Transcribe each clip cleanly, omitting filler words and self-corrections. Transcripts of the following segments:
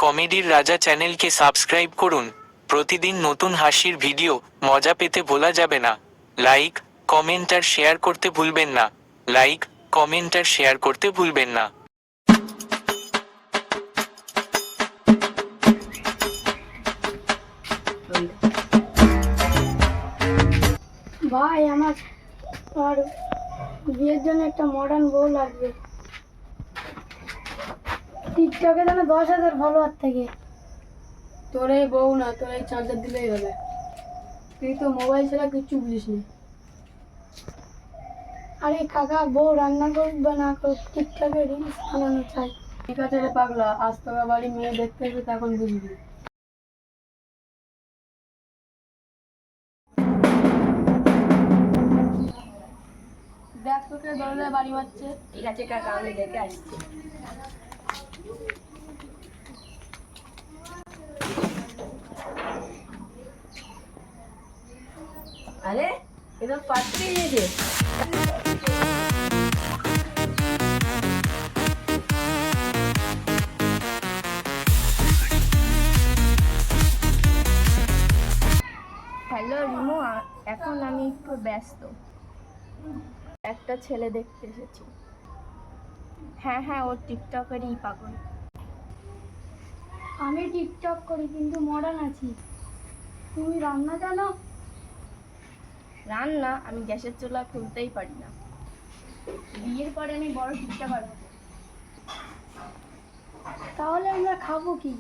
কমেডির রাজা চ্যানেলকে সাবস্ক্রাইব করুন। প্রতিদিন নতুন হাসির ভিডিও মজা পেতে ভোলা যাবে না। লাইক, কমেন্ট আর শেয়ার করতে ভুলবেন না। লাইক, কমেন্ট আর শেয়ার করতে ভুলবেন না। ভাই আমার আর বিয়ের জন্য একটা মডার্ন বউ লাগবে। টিকটকে যেন 10,000 ফলোয়ার থাকে। তোর এই বউ না, তোর এই চার্জার দিলেই হবে। তুই তো মোবাইল ছাড়া কিচ্ছু বুঝিস না। আরে কাকা, বউ রান্না করুক বা না করুক, টিকটকে রিলস বানানো চাই। ঠিক আছে রে পাগলা, আজ তোরা বাড়ি মেয়ে দেখতে এসে তখন বুঝবি। দেখ তোকে দরজায় বাড়ি মারছে। ঠিক আছে কাকা, আমি দেখে আসছি। আরে এ তো পাত্রী এসেছে। হ্যালো রিমু, এখন আমি একটু ব্যস্ত। একটা ছেলে দেখতে এসেছি। হ্যাঁ হ্যাঁ, ও টিকটকেরই পাগল। আমি টিকটক করি কিন্তু মডার্ন আছি। তুমি রান্না জানো? রান্না আমি গ্যাসের চুলা খুলতেই পারি না। বিয়ের পরে আমি বড় টিকটকার হব। তাহলে আমরা খাবো কি?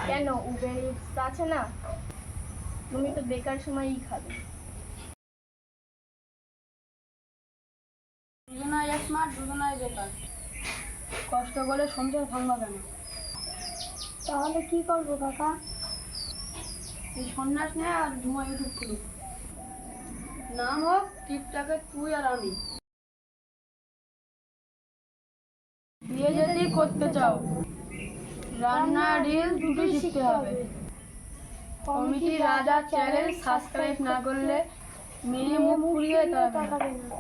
কেন, উবের ইটস আছে না? তুমি তো বেকার সময়ই খাবে। দুজনাই স্মার্ট, দুজনাই বেকার। কষ্ট করে সংসার ভাঙবা কেন? তাহলে কি করবো কাকা? এই সন্ন্যাস নেয় আর ধুমা ইউটিউব খুলু। নাম হোক টিকটকে তুই আর আমি। বিয়ে যদি করতে চাও, রান্না রিল দুটোই শিখতে হবে। কমিটি রাজা চ্যানেল সাবস্ক্রাইব না করলে মেয়ে মুখ পুড়িয়ে তাকাবে না।